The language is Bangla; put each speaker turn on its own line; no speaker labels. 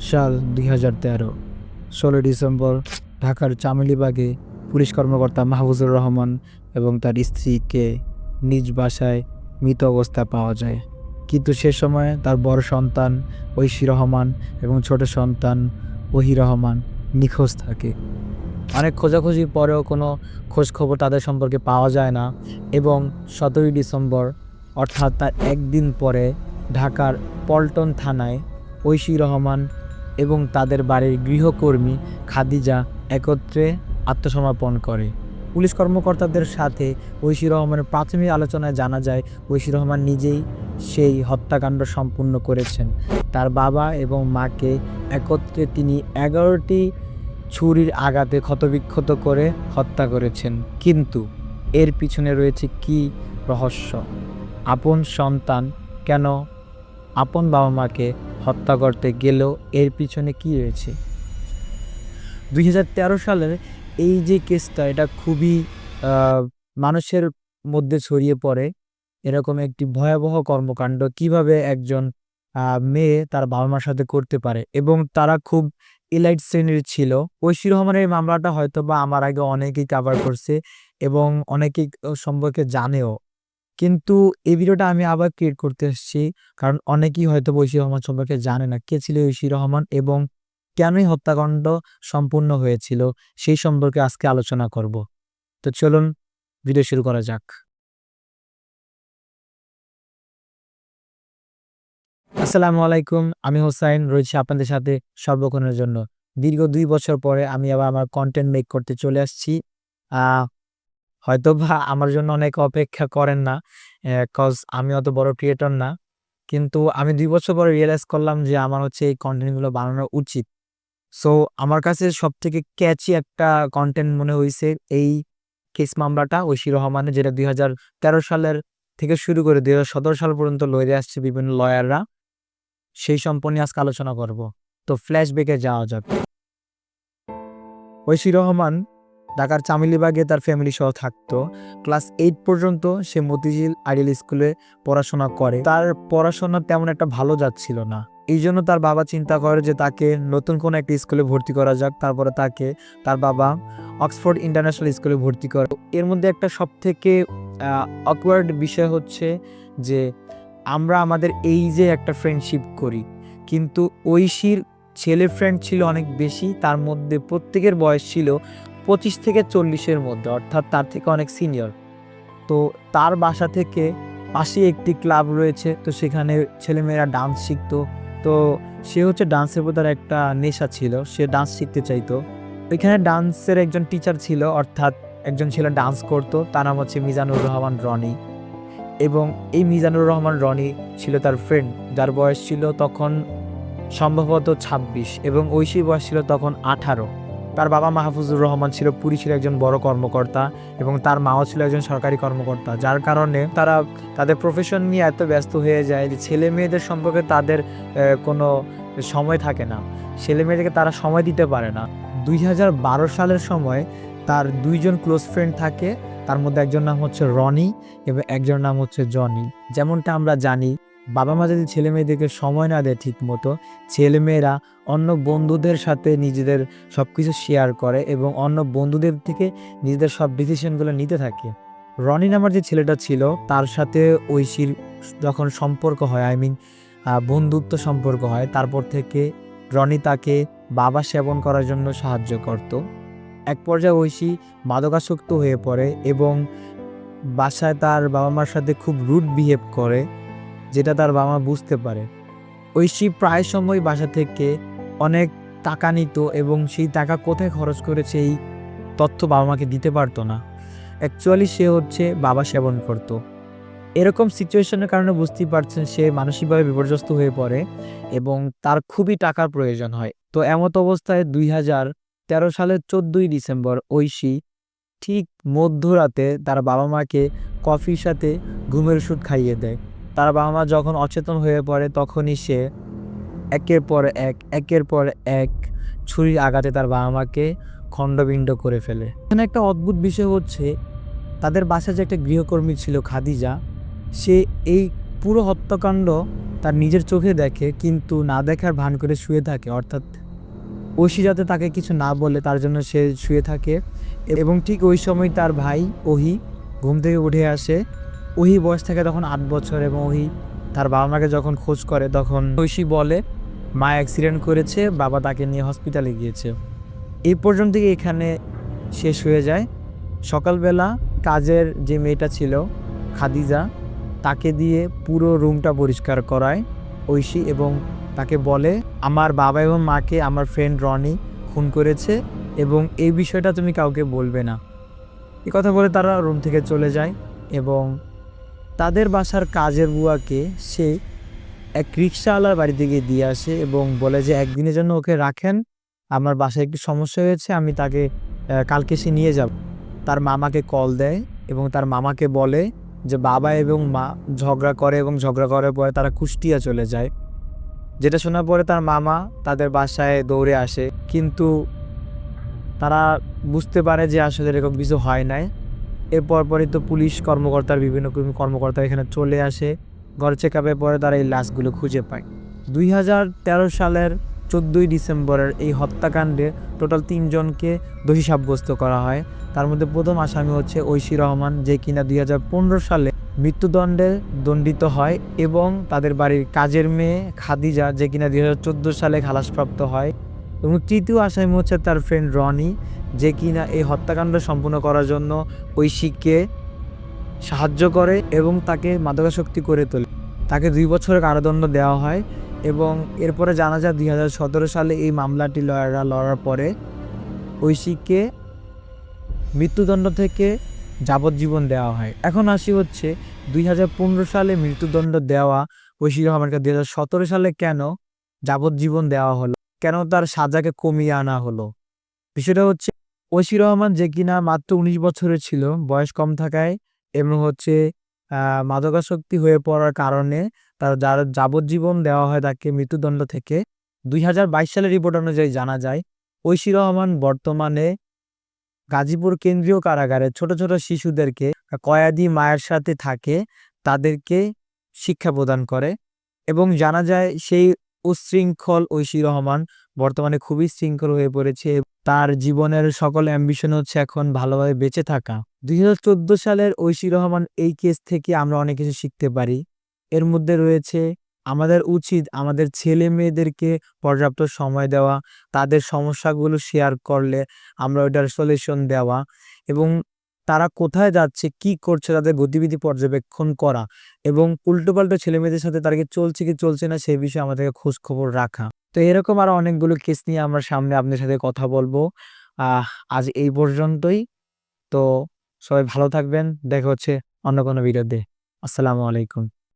সাল 2013, 16 ডিসেম্বর ঢাকার চামেলিবাগে পুলিশ কর্মকর্তা মাহফুজুর রহমান এবং তার স্ত্রীকে নিজ বাসায় মৃত অবস্থায় পাওয়া যায়। কিন্তু সে সময় তার বড় সন্তান ঐশী রহমান এবং ছোট সন্তান ওহি রহমান নিখোঁজ থাকে। অনেক খোঁজাখুঁজির পরেও কোনো খোঁজখবর তাদের সম্পর্কে পাওয়া যায় না এবং 17 ডিসেম্বর অর্থাৎ তার একদিন পরে ঢাকার পল্টন থানায় ঐশী রহমান এবং তাদের বাড়ির গৃহকর্মী খাদিজা একত্রে আত্মসমর্পণ করে। পুলিশ কর্মকর্তাদের সাথে ঐশী রহমানের প্রাথমিক আলোচনায় জানা যায় ঐশী রহমান নিজেই সেই হত্যাকাণ্ড সম্পূর্ণ করেছেন। তার বাবা এবং মাকে একত্রে তিনি 11টি ছুরির আঘাতে ক্ষতবিক্ষত করে হত্যা করেছেন। কিন্তু এর পিছনে রয়েছে কি রহস্য? আপন সন্তান কেন আপন বাবা মাকে হত্যা করতে গেলেও এর পিছনে কি রয়েছে? 2013 সালের এই যে কেসটা, এটা খুবই মানুষের মধ্যে ছড়িয়ে পড়ে। এরকম একটি ভয়াবহ কর্মকাণ্ড কিভাবে একজন মেয়ে তার বাবা মার সাথে করতে পারে, এবং তারা খুব এলাইট শ্রেণীর ছিল। ঐশী রহমানের এই মামলাটা হয়তো বা আমার আগে অনেকেই কাভার করছে এবং অনেকেই সম্পর্কে জানেও, কিন্তু এই ভিডিওটা আমি আবার ক্রিয়েট করতে এসেছি কারণ অনেকেই হয়তো ঐশী রহমান সম্পর্কে জানে না কে ছিল ঐশী রহমান এবং কেনই হত্যাকাণ্ড সম্পূর্ণ হয়েছিল, সেই সম্পর্কে আজকে আলোচনা করব। তো চলুন ভিডিও শুরু করা যাক। আসসালামু আলাইকুম, আমি হোসাইন রয়েছি আপনাদের সাথে সর্বক্ষণের জন্য। দীর্ঘ 2 বছর পরে আমি আবার আমার কন্টেন্ট মেক করতে চলে আসছি। হয়তোবা আমার জন্য অনেকে অপেক্ষা করেন না, কজ আমি অত বড় ক্রিয়েটর না। কিন্তু আমি 2 বছর পরে রিয়ালাইজ করলাম যে আমার হচ্ছে এই কন্টেন্টগুলো বানানো উচিত। সো আমার কাছে সবথেকে ক্যাচি একটা কন্টেন্ট মনে হইছে এই কেস মামলাটা ঐশী রহমানের, যেটা 2013 সালের থেকে শুরু করে 2017 সাল পর্যন্ত লইরে আসছে বিভিন্ন লয়াররা। সেই সম্পর্কে আজকে আলোচনা করব। তো ফ্ল্যাশব্যাকে যাওয়া যাক। ঐশী রহমান ঢাকার চামেলিবাগে তার ফ্যামিলি সহ থাকতো। ক্লাস 8 পর্যন্ত সে মতিঝিল আইডিয়াল স্কুলে পড়াশোনা করে। তার পড়াশোনা তেমন একটা ভালো যাচ্ছিল না, এই জন্য তার বাবা চিন্তা করে যে তাকে নতুন কোনো একটা স্কুলে ভর্তি করা যাক। তারপরে তাকে তার বাবা অক্সফোর্ড ইন্টারন্যাশনাল স্কুলে ভর্তি করে। এর মধ্যে একটা সবথেকে অকওয়ার্ড বিষয় হচ্ছে যে আমরা আমাদের এই যে একটা ফ্রেন্ডশিপ করি, কিন্তু ঐশীর ছেলে ফ্রেন্ড ছিল অনেক বেশি। তার মধ্যে প্রত্যেকের বয়স ছিল 25 থেকে 40-এর মধ্যে, অর্থাৎ তার থেকে অনেক সিনিয়র। তো তার বাসা থেকে পাশে একটি ক্লাব রয়েছে, তো সেখানে ছেলেমেয়েরা ডান্স শিখতো। তো সে হচ্ছে ডান্সের প্রতি তার একটা নেশা ছিল, সে ডান্স শিখতে চাইতো। ওইখানে ডান্সের একজন টিচার ছিল, অর্থাৎ একজন ছেলে ডান্স করতো, তার নাম হচ্ছে মিজানুর রহমান রনি। এবং এই মিজানুর রহমান রনি ছিল তার ফ্রেন্ড, যার বয়স ছিল তখন সম্ভবত 26 এবং ঐশীর বয়স ছিল তখন 18। তার বাবা মাহফুজুর রহমান ছিল পুলিশের একজন বড় কর্মকর্তা এবং তার মাও ছিল একজন সরকারি কর্মকর্তা, যার কারণে তারা তাদের প্রফেশন নিয়ে এত ব্যস্ত হয়ে যায় যে ছেলে মেয়েদের সম্পর্কে তাদের কোনো সময় থাকে না, ছেলে মেয়েদেরকে তারা সময় দিতে পারে না। 2012 সালের সময় তার 2জন ক্লোজ ফ্রেন্ড থাকে, তার মধ্যে একজন নাম হচ্ছে রনি এবং একজন নাম হচ্ছে জনি। যেমনটা আমরা জানি, বাবা মা যদি ছেলে মেয়েদেরকে সময় না দেয় ঠিক মতো, ছেলেমেয়েরা অন্য বন্ধুদের সাথে নিজেদের সব কিছু শেয়ার করে এবং অন্য বন্ধুদের থেকে নিজেদের সব ডিসিশনগুলো নিতে থাকে। রনি নামের যে ছেলেটা ছিল, তার সাথে ঐশীর যখন সম্পর্ক হয়, বন্ধুত্ব সম্পর্ক হয়, তারপর থেকে রনি তাকে বাবা সেবন করার জন্য সাহায্য করত। এক পর্যায়ে ঐশী মাদকাসক্ত হয়ে পড়ে এবং বাসায় তার বাবা মার সাথে খুব রুড বিহেভ করে, যেটা তার বাবা মা বুঝতে পারে। ঐশী প্রায় সময় বাসা থেকে অনেক টাকা নিত এবং সেই টাকা কোথায় খরচ করেছে এই তথ্য বাবা মাকে দিতে পারতো না। অ্যাকচুয়ালি সে হচ্ছে বাবা সেবন করত। এরকম সিচুয়েশনের কারণে বুঝতেই পারছেন সে মানসিকভাবে বিপর্যস্ত হয়ে পড়ে এবং তার খুবই টাকার প্রয়োজন হয়। তো এমত অবস্থায় 2013 সালের 14 ডিসেম্বর ঐশী ঠিক মধ্যরাতে তার বাবা মাকে কফির সাথে ঘুমের ওষুধ খাইয়ে দেয়। তার বাবা মা যখন অচেতন হয়ে পড়ে, তখনই সে একের পর এক ছুরির আঘাতে তার বাবা মাকে খণ্ডবিণ্ড করে ফেলে। এখানে একটা অদ্ভুত বিষয় হচ্ছে, তাদের বাসায় যে একটা গৃহকর্মী ছিল খাদিজা, সে এই পুরো হত্যাকাণ্ড তার নিজের চোখে দেখে, কিন্তু না দেখার ভান করে শুয়ে থাকে। অর্থাৎ ঐশী যাতে তাকে কিছু না বলে তার জন্য সে শুয়ে থাকে। এবং ঠিক ওই সময় তার ভাই ওহি ঘুম থেকে উঠে আসে। ওহি বয়স থাকে তখন ৮ বছর, এবং ওহি তার বাবা মাকে যখন খোঁজ করে তখন ঐশী বলে মা অ্যাক্সিডেন্ট করেছে, বাবা তাকে নিয়ে হসপিটালে গিয়েছে। এই পর্যন্তই এখানে শেষ হয়ে যায়। সকালবেলা কাজের যে মেয়েটা ছিল খাদিজা, তাকে দিয়ে পুরো রুমটা পরিষ্কার করায় ঐশী, এবং তাকে বলে আমার বাবা এবং মাকে আমার ফ্রেন্ড রনি খুন করেছে এবং এই বিষয়টা তুমি কাউকে বলবে না। এই কথা বলে তারা রুম থেকে চলে যায়, এবং তাদের বাসার কাজের বুয়াকে সে এক রিক্সাওয়ালার বাড়িতে গিয়ে দিয়ে আসে এবং বলে যে একদিনের জন্য ওকে রাখেন, আমার বাসায় একটু সমস্যা হয়েছে, আমি তাকে কালকে সে নিয়ে যাব। তার মামাকে কল দেয় এবং তার মামাকে বলে যে বাবা এবং মা ঝগড়া করে, এবং ঝগড়া করার পরে তারা কুষ্টিয়া চলে যায়। যেটা শোনার পরে তার মামা তাদের বাসায় দৌড়ে আসে, কিন্তু তারা বুঝতে পারে যে আসলে এরকম কিছু হয় নাই। এরপর পরই তো পুলিশ কর্মকর্তার বিভিন্ন কর্মকর্তা এখানে চলে আসে। ঘর চেকআপের পরে তারা এই লাশগুলো খুঁজে পায়। 2013 সালের 14ই ডিসেম্বরের এই হত্যাকাণ্ডে টোটাল 3 জনকে দোষী সাব্যস্ত করা হয়। তার মধ্যে প্রথম আসামি হচ্ছে ঐশী রহমান, যে কিনা 2015 সালে মৃত্যুদণ্ডে দণ্ডিত হয়, এবং তাদের বাড়ির কাজের মেয়ে খাদিজা, যে কিনা 2014 সালে খালাসপ্রাপ্ত হয়। এবং তৃতীয় আসামি হচ্ছে তার ফ্রেন্ড রনি, যে কিনা এই হত্যাকাণ্ড সম্পূর্ণ করার জন্য ঐশীকে সাহায্য করে এবং তাকে মাদকাসক্তি করে তোলে। তাকে 2 বছরের কারাদণ্ড দেওয়া হয়, এবং এরপরে জানা যায় 2017 সালে এই মামলাটি লয়াররা লড়ার পরে ঐশীকে মৃত্যুদণ্ড থেকে যাবজ্জীবন দেওয়া হয়। এখন আসি হচ্ছে 2015 সালে মৃত্যুদণ্ড দেওয়া ঐশী রহমানকে 2017 সালে কেন যাবজ্জীবন দেওয়া হলো, কেন তার সাজাকে কমিয়ে আনা হলো? বিষয়টা হচ্ছে ঐশী রহমান, যে কিনা মাত্র 19 বছরের ছিল, বয়স কম থাকায় এবং হচ্ছে মাদকাসক্তি হয়ে পড়ার কারণে তার যাবজ্জীবন দেওয়া হয় তাকে মৃত্যুদণ্ড থেকে। 2022 সালের রিপোর্ট অনুযায়ী জানা যায় ঐশী রহমান বর্তমানে গাজীপুর কেন্দ্রীয় কারাগারে ছোট ছোট শিশুদেরকে কয়েদি মায়ের সাথে থাকে, তাদেরকে শিক্ষা প্রদান করে। এবং জানা যায় সেই উচ্ছৃঙ্খল ঐশী রহমান বর্তমানে খুবই শৃঙ্খল হয়ে পড়েছে। তার জীবনের সকল অ্যাম্বিশন হচ্ছে এখন ভালোভাবে বেঁচে থাকা। 2014 সালের ঐশী রহমান এই কেস থেকে আমরা অনেক কিছু শিখতে পারি। এর মধ্যে রয়েছে আমাদের উচিত আমাদের ছেলে মেয়েদেরকে পর্যাপ্ত সময় দেওয়া, তাদের সমস্যাগুলো শেয়ার করলে আমরা ওইটার সলিউশন দেওয়া, এবং তারা কোথায় যাচ্ছে কি করছে তাদের গতিবিধি পর্যবেক্ষণ করা, এবং উল্টোপাল্টা ছেলেমেয়েদের সাথে তারা কি চলছে কি চলছে না সেই বিষয়ে আমাদেরকে খোঁজ খবর রাখা। তো এরকম আরো অনেকগুলো কেস নিয়ে আমরা সামনে আপনাদের সাথে কথা বলবো। আহ আজ এই পর্যন্তই। তো সবাই ভালো থাকবেন, দেখা হচ্ছে অন্য কোনো ভিডিওতে। আসসালামু আলাইকুম।